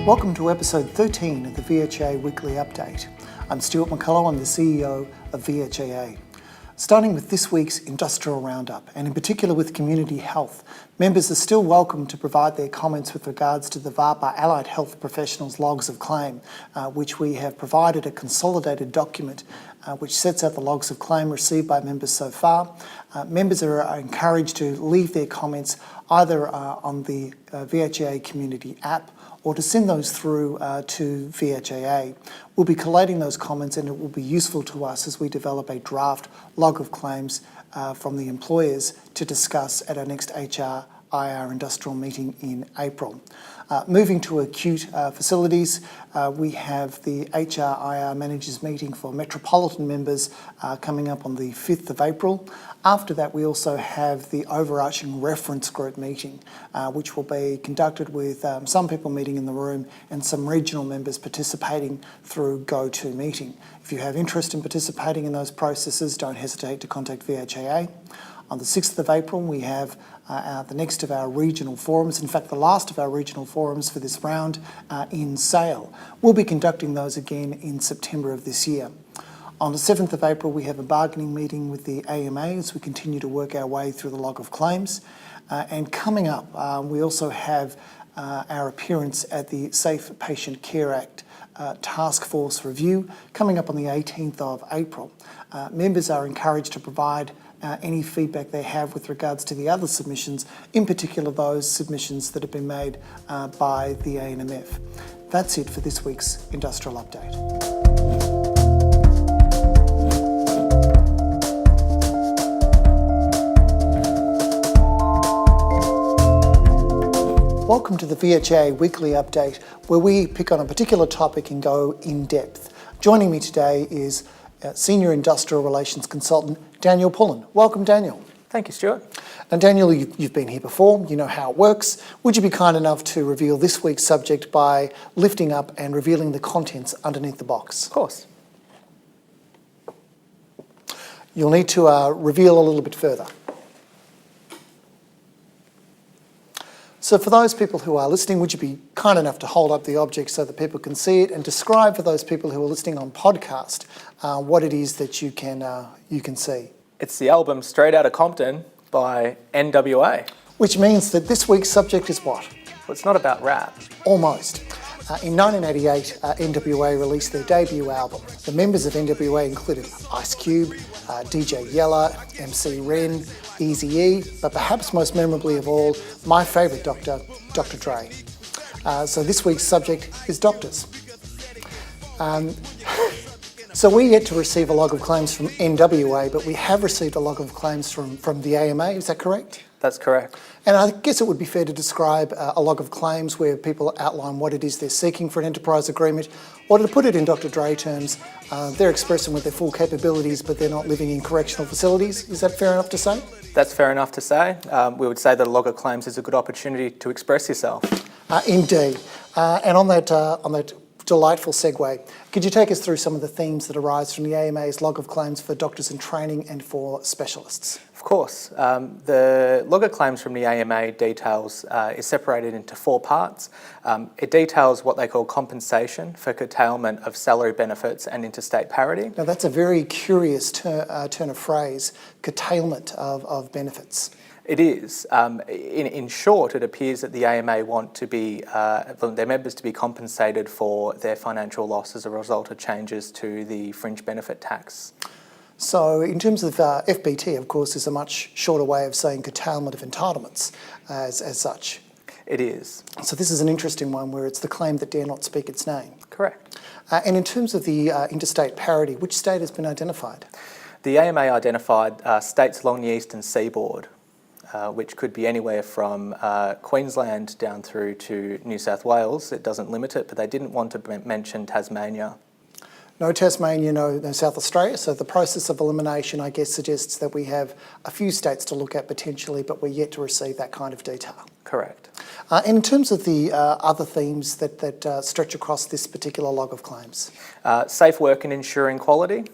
Welcome to episode 13 of the VHIA Weekly Update. I'm Stuart McCullough, I'm the CEO of VHIA. Starting with this week's Industrial Roundup, and in particular with community health, members are still welcome to provide their comments with regards to the VHIA Allied Health Professionals Logs of Claim, which we have provided a consolidated document which sets out the logs of claim received by members so far. Members are encouraged to leave their comments either on the VHIA community app or to send those through to VHIA. We'll be collating those comments and it will be useful to us as we develop a draft log of claims from the employers to discuss at our next HRIR industrial meeting in April. Moving to acute facilities, we have the HRIR managers meeting for metropolitan members coming up on the 5th of April. After that, we also have the overarching reference group meeting, which will be conducted with some people meeting in the room and some regional members participating through GoToMeeting. If you have interest in participating in those processes, don't hesitate to contact VHIA. On the 6th of April, we have the next of our regional forums, in fact the last of our regional forums for this round in Sale. We'll be conducting those again in September of this year. On the 7th of April, we have a bargaining meeting with the AMA as we continue to work our way through the log of claims. And coming up, we also have our appearance at the Safe Patient Care Act Task Force Review coming up on the 18th of April. Members are encouraged to provide any feedback they have with regards to the other submissions, in particular those submissions that have been made by the ANMF. That's it for this week's Industrial Update. Welcome to the VHIA Weekly Update, where we pick on a particular topic and go in depth. Joining me today is Senior Industrial Relations Consultant Daniel Pullin. Welcome, Daniel. Thank you, Stuart. Now, Daniel, you've been here before, you know how it works. Would you be kind enough to reveal this week's subject by lifting up and revealing the contents underneath the box? Of course. You'll need to reveal a little bit further. So for those people who are listening, would you be kind enough to hold up the object so that people can see it and describe for those people who are listening on podcast what it is that you can see? It's the album Straight Outta Compton by NWA. Which means that this week's subject is what? Well, it's not about rap. Almost. In 1988, NWA released their debut album. The members of NWA included Ice Cube, DJ Yella, MC Ren, Eazy-E, but perhaps most memorably of all, my favourite doctor, Dr. Dre. So this week's subject is doctors. So we yet to receive a log of claims from NWA, but we have received a log of claims from the AMA, is that correct? That's correct. And I guess it would be fair to describe a log of claims where people outline what it is they're seeking for an enterprise agreement, or to put it in Dr. Dre terms, they're expressing with their full capabilities, but they're not living in correctional facilities. Is that fair enough to say? That's fair enough to say. We would say that a log of claims is a good opportunity to express yourself. Indeed. And on that delightful segue, could you take us through some of the themes that arise from the AMA's log of claims for doctors in training and for specialists? Of course. The log of claims from the AMA details is separated into 4 parts. It details what they call compensation for curtailment of salary benefits and interstate parity. Now that's a very curious turn of phrase, curtailment of benefits. It is. In short, it appears that the AMA want to be their members to be compensated for their financial loss as a result of changes to the fringe benefit tax. So in terms of FBT, of course, is a much shorter way of saying curtailment of entitlements as such. It is. So this is an interesting one where it's the claim that dare not speak its name. Correct. And in terms of the interstate parity, which state has been identified? The AMA identified states along the eastern seaboard, which could be anywhere from Queensland down through to New South Wales. It doesn't limit it, but they didn't want to mention Tasmania. No Tasmania, no South Australia. So the process of elimination, I guess, suggests that we have a few states to look at potentially, but we're yet to receive that kind of detail. Correct. And in terms of the other themes that stretch across this particular log of claims? Safe work and ensuring quality.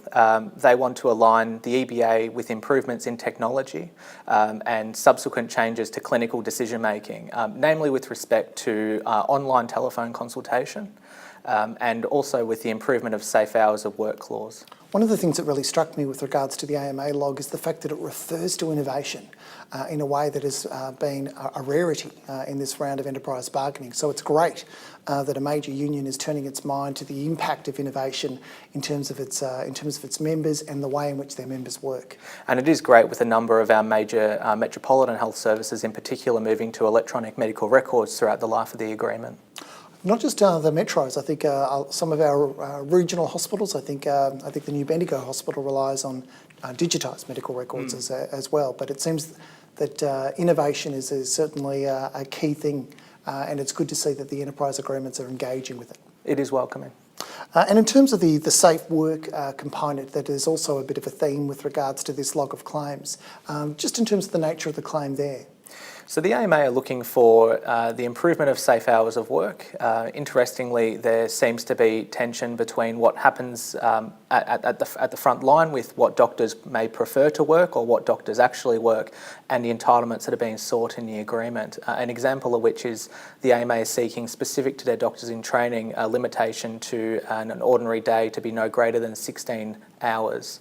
They want to align the EBA with improvements in technology and subsequent changes to clinical decision making, namely with respect to online telephone consultation and also with the improvement of safe hours of work clause. One of the things that really struck me with regards to the AMA log is the fact that it refers to innovation in a way that has been a rarity in this round of enterprise bargaining. So it's great that a major union is turning its mind to the impact of innovation in terms of its members and the way in which their members work. And it is great with a number of our major metropolitan health services in particular moving to electronic medical records throughout the life of the agreement. Not just the metros. I think some of our regional hospitals. I think the new Bendigo Hospital relies on digitised medical records as well. But it seems that innovation is certainly a key thing, and it's good to see that the enterprise agreements are engaging with it. It is welcoming. And in terms of the safe work component, that is also a bit of a theme with regards to this log of claims. Just in terms of the nature of the claim there. So the AMA are looking for the improvement of safe hours of work. Interestingly, there seems to be tension between what happens at the front line with what doctors may prefer to work or what doctors actually work and the entitlements that are being sought in the agreement. An example of which is the AMA is seeking, specific to their doctors in training, a limitation to an ordinary day to be no greater than 16 hours.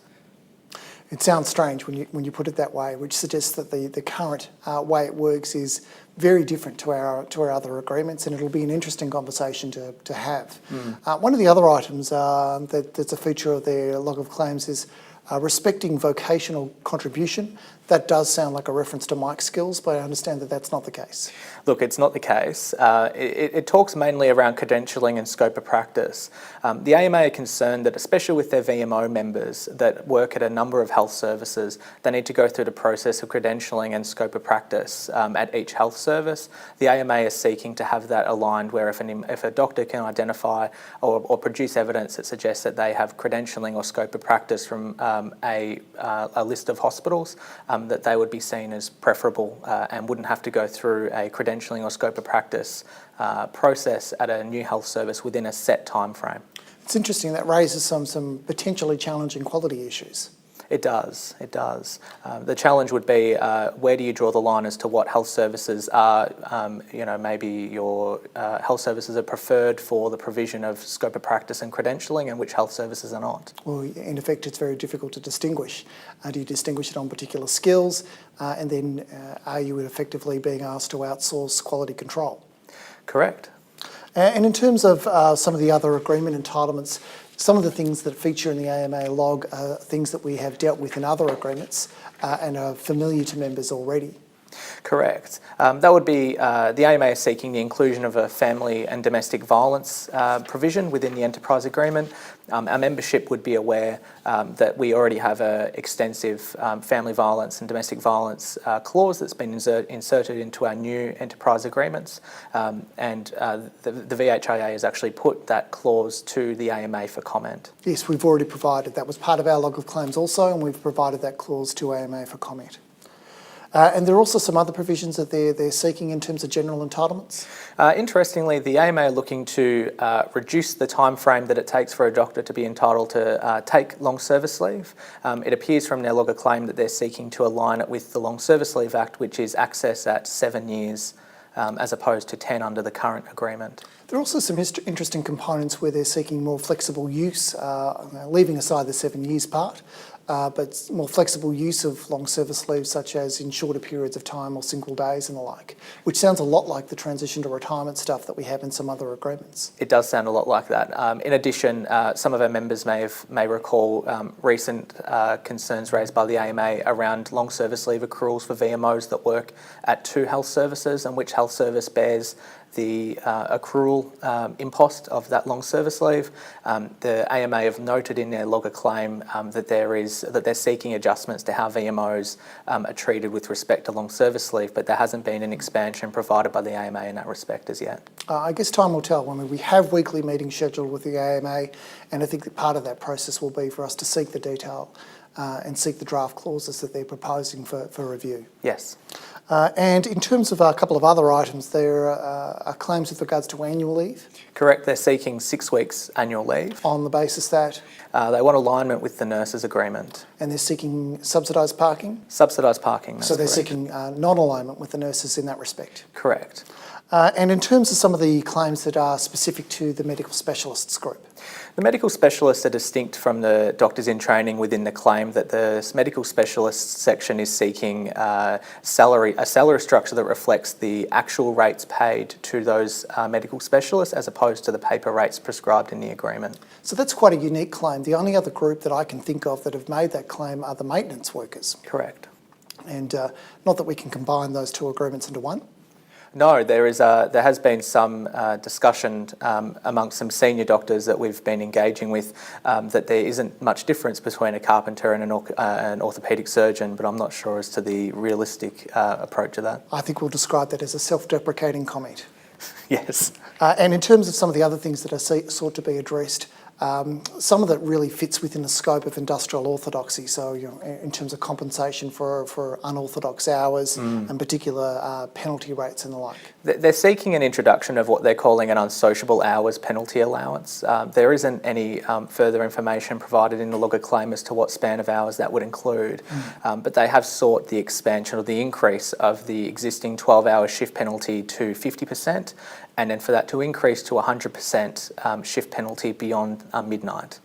It sounds strange when you put it that way, which suggests that the current way it works is very different to our other agreements, and it'll be an interesting conversation to have. One of the other items that's a feature of their log of claims is respecting vocational contribution. That does sound like a reference to Mike's skills, but I understand that that's not the case. Look, it's not the case. It talks mainly around credentialing and scope of practice. The AMA are concerned that, especially with their VMO members that work at a number of health services, they need to go through the process of credentialing and scope of practice at each health service. The AMA is seeking to have that aligned where if a doctor can identify or produce evidence that suggests that they have credentialing or scope of practice from a list of hospitals, that they would be seen as preferable and wouldn't have to go through a credentialing or scope of practice process at a new health service within a set time frame. It's interesting, that raises some potentially challenging quality issues. It does. The challenge would be where do you draw the line as to what health services are, maybe your health services are preferred for the provision of scope of practice and credentialing and which health services are not. Well, in effect, it's very difficult to distinguish. Do you distinguish it on particular skills? And then are you effectively being asked to outsource quality control? Correct. And in terms of some of the other agreement entitlements, some of the things that feature in the AMA log are things that we have dealt with in other agreements and are familiar to members already. Correct. That would be the AMA is seeking the inclusion of a family and domestic violence provision within the enterprise agreement. Our membership would be aware that we already have an extensive family violence and domestic violence clause that's been inserted into our new enterprise agreements, and the VHIA has actually put that clause to the AMA for comment. Yes, we've already provided. That was part of our log of claims also, and we've provided that clause to AMA for comment. And there are also some other provisions that they're seeking in terms of general entitlements. Interestingly, the AMA are looking to reduce the time frame that it takes for a doctor to be entitled to take long service leave. It appears from their log of claim that they're seeking to align it with the Long Service Leave Act, which is access at 7 years as opposed to 10 under the current agreement. There are also some interesting components where they're seeking more flexible use, leaving aside the 7 years part, but more flexible use of long service leave, such as in shorter periods of time or single days and the like, which sounds a lot like the transition to retirement stuff that we have in some other agreements. It does sound a lot like that. In addition, some of our members may recall recent concerns raised by the AMA around long service leave accruals for VMOs that work at 2 health services, and which health service bears the accrual impost of that long service leave. The AMA have noted in their logger claim that they're seeking adjustments to how VMOs are treated with respect to long service leave, but there hasn't been an expansion provided by the AMA in that respect as yet. I guess time will tell. I mean, we have weekly meetings scheduled with the AMA, and I think that part of that process will be for us to seek the detail and seek the draft clauses that they're proposing for review. Yes. And in terms of a couple of other items, there are claims with regards to annual leave. Correct, they're seeking 6 weeks annual leave. On the basis that? They want alignment with the nurses' agreement. And they're seeking subsidised parking? Subsidised parking, that's So they're correct. seeking non-alignment with the nurses in that respect? Correct. And in terms of some of the claims that are specific to the medical specialists group? The medical specialists are distinct from the doctors in training within the claim that the medical specialists section is seeking a salary structure that reflects the actual rates paid to those medical specialists as opposed to the paper rates prescribed in the agreement. So that's quite a unique claim. The only other group that I can think of that have made that claim are the maintenance workers. Correct. And not that we can combine those two agreements into one. No, there has been some discussion amongst some senior doctors that we've been engaging with that there isn't much difference between a carpenter and an orthopaedic surgeon, but I'm not sure as to the realistic approach of that. I think we'll describe that as a self-deprecating comment. Yes. And in terms of some of the other things that are sought to be addressed, some of that really fits within the scope of industrial orthodoxy. So, in terms of compensation for unorthodox hours and particular penalty rates and the like. They're seeking an introduction of what they're calling an unsociable hours penalty allowance. There isn't any further information provided in the logger claim as to what span of hours that would include, but they have sought the expansion or the increase of the existing 12-hour shift penalty to 50%, and then for that to increase to 100% shift penalty beyond midnight.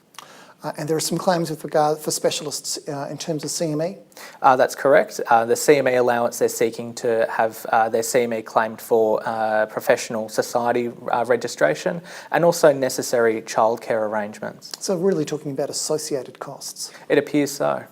And there are some claims with regard for specialists in terms of CME? That's correct. The CME allowance, they're seeking to have their CME claimed for professional society registration and also necessary childcare arrangements. So really talking about associated costs. It appears so.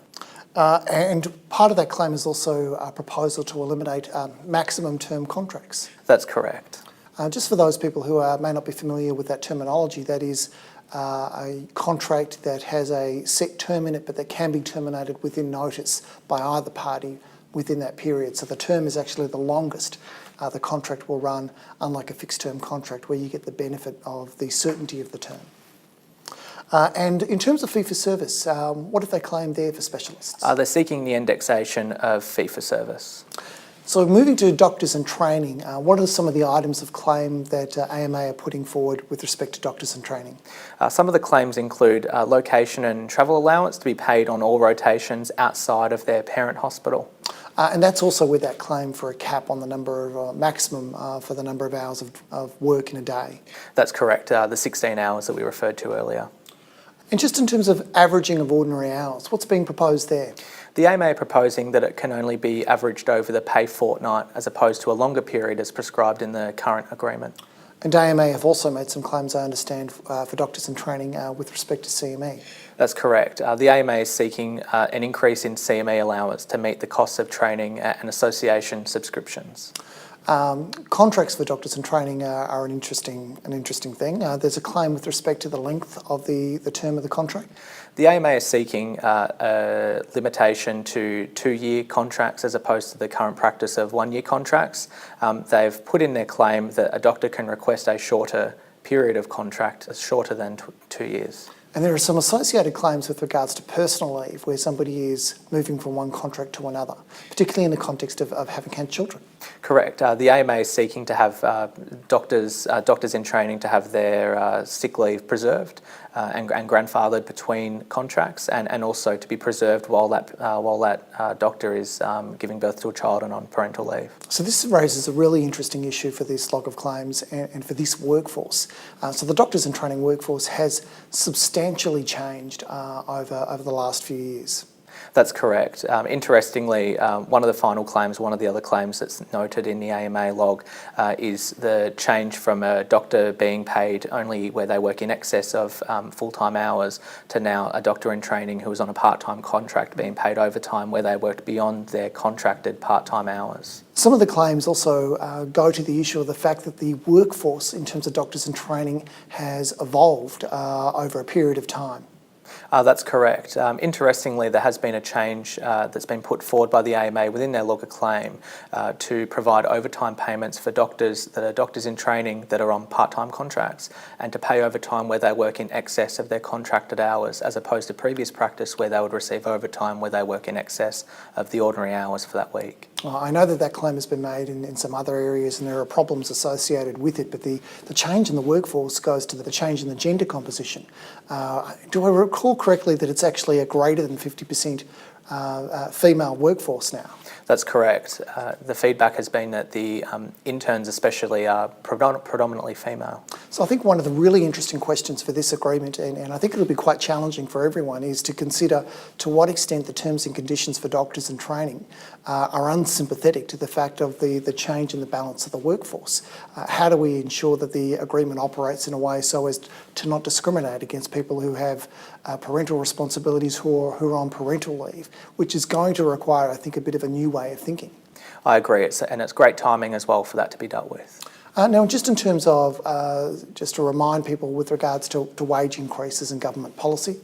And part of that claim is also a proposal to eliminate maximum term contracts. That's correct. Just for those people who may not be familiar with that terminology, that is a contract that has a set term in it but that can be terminated within notice by either party within that period. So the term is actually the longest the contract will run, unlike a fixed term contract where you get the benefit of the certainty of the term. And in terms of fee for service, what have they claimed there for specialists? They're seeking the indexation of fee for service. So moving to doctors and training, what are some of the items of claim that AMA are putting forward with respect to doctors and training? Some of the claims include location and travel allowance to be paid on all rotations outside of their parent hospital. And that's also with that claim for a cap on the number of, maximum for the number of hours of work in a day. That's correct, the 16 hours that we referred to earlier. And just in terms of averaging of ordinary hours, what's being proposed there? The AMA are proposing that it can only be averaged over the pay fortnight as opposed to a longer period as prescribed in the current agreement. And AMA have also made some claims, I understand, for doctors in training with respect to CME. That's correct. The AMA is seeking an increase in CME allowance to meet the costs of training and association subscriptions. Contracts for doctors in training are an interesting thing. There's a claim with respect to the length of the term of the contract. The AMA is seeking a limitation to 2-year contracts as opposed to the current practice of 1-year contracts. They've put in their claim that a doctor can request a shorter period of contract, shorter than 2 years. And there are some associated claims with regards to personal leave where somebody is moving from one contract to another, particularly in the context of having had children. Correct. The AMA is seeking to have doctors in training to have their sick leave preserved and grandfathered between contracts, and also to be preserved while that doctor is giving birth to a child and on parental leave. So this raises a really interesting issue for this log of claims and for this workforce. So the doctors in training workforce has substantially changed over the last few years. That's correct. Interestingly, one of the other claims that's noted in the AMA log is the change from a doctor being paid only where they work in excess of full-time hours to now a doctor in training who is on a part-time contract being paid overtime where they worked beyond their contracted part-time hours. Some of the claims also go to the issue of the fact that the workforce in terms of doctors in training has evolved over a period of time. That's correct. Interestingly, there has been a change that's been put forward by the AMA within their logger claim to provide overtime payments for doctors that are doctors in training that are on part-time contracts, and to pay overtime where they work in excess of their contracted hours, as opposed to previous practice where they would receive overtime where they work in excess of the ordinary hours for that week. I know that that claim has been made in some other areas and there are problems associated with it, but the change in the workforce goes to the change in the gender composition. Do I recall correctly that it's actually a greater than 50% female workforce now? That's correct. The feedback has been that the interns especially are predominantly female. So I think one of the really interesting questions for this agreement, and I think it'll be quite challenging for everyone, is to consider to what extent the terms and conditions for doctors in training are unsympathetic to the fact of the change in the balance of the workforce. How do we ensure that the agreement operates in a way so as to not discriminate against people who have parental responsibilities who are on parental leave, which is going to require, I think, a bit of a new way of thinking. I agree, and it's great timing as well for that to be dealt with. Now, just in terms of, just to remind people with regards to wage increases and government policy.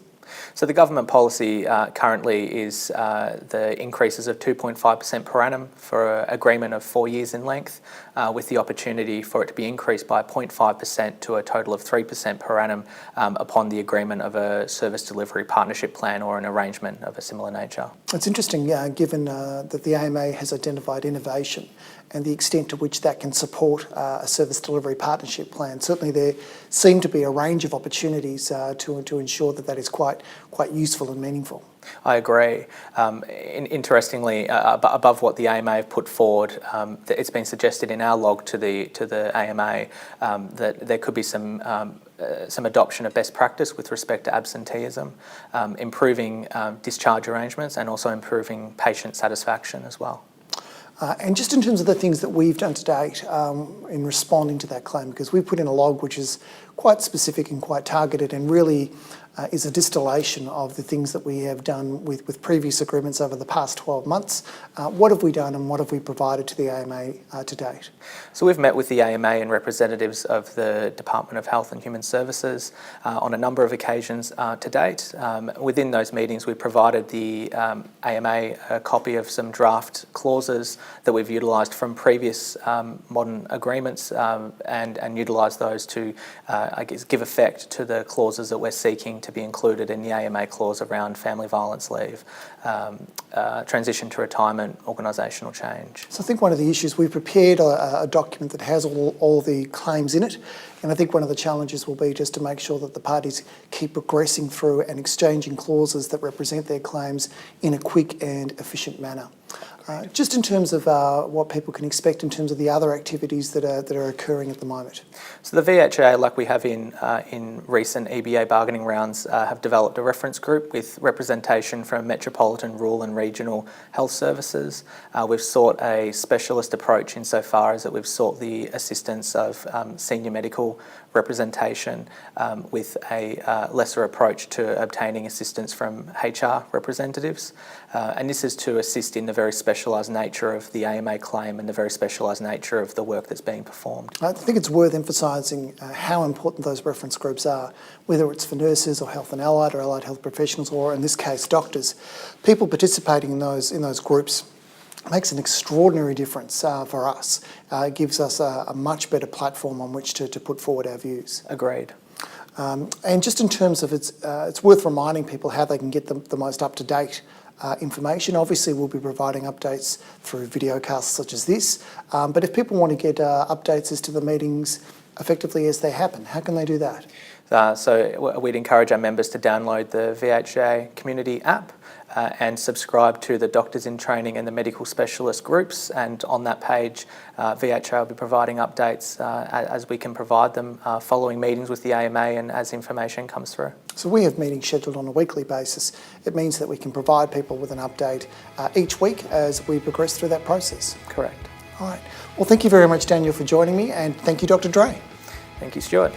So the government policy currently is the increases of 2.5% per annum for an agreement of 4 years in length, with the opportunity for it to be increased by 0.5% to a total of 3% per annum upon the agreement of a service delivery partnership plan or an arrangement of a similar nature. It's interesting, given that the AMA has identified innovation and the extent to which that can support a service delivery partnership plan. Certainly there seem to be a range of opportunities to ensure that that is quite useful and meaningful. I agree. Interestingly, above what the AMA have put forward, it's been suggested in our log to the AMA that there could be some adoption of best practice with respect to absenteeism, improving discharge arrangements, and also improving patient satisfaction as well. And just in terms of the things that we've done to date in responding to that claim, because we've put in a log which is quite specific and quite targeted and really is a distillation of the things that we have done with previous agreements over the past 12 months. What have we done and what have we provided to the AMA to date? So we've met with the AMA and representatives of the Department of Health and Human Services on a number of occasions to date. Within those meetings, we provided the AMA a copy of some draft clauses that we've utilised from previous modern agreements and utilised those to, give effect to the clauses that we're seeking to be included in the AMA clause around family violence leave, transition to retirement, organisational change. So I think one of the issues, we've prepared a document that has all the claims in it, and I think one of the challenges will be just to make sure that the parties keep progressing through and exchanging clauses that represent their claims in a quick and efficient manner. Just in terms of what people can expect in terms of the other activities that are occurring at the moment. So the VHIA, like we have in recent EBA bargaining rounds, have developed a reference group with representation from metropolitan, rural and regional health services. We've sought a specialist approach insofar as that we've sought the assistance of senior medical representation with a lesser approach to obtaining assistance from HR representatives. And this is to assist in the very specialised nature of the AMA claim and the very specialised nature of the work that's being performed. I think it's worth emphasising how important those reference groups are, whether it's for nurses or health and allied or allied health professionals, or in this case doctors. People participating in those groups makes an extraordinary difference for us. It gives us a much better platform on which to put forward our views. Agreed. And just in terms of it's worth reminding people how they can get the most up-to-date information. Obviously, we'll be providing updates through videocasts such as this, but if people want to get updates as to the meetings effectively as they happen, how can they do that? So we'd encourage our members to download the VHIA community app and subscribe to the Doctors in Training and the Medical Specialist groups, and on that page VHIA will be providing updates as we can provide them following meetings with the AMA and as information comes through. So we have meetings scheduled on a weekly basis. It means that we can provide people with an update each week as we progress through that process. Correct. All right. Well, thank you very much, Daniel, for joining me, and thank you, Dr. Dre. Thank you, Stuart.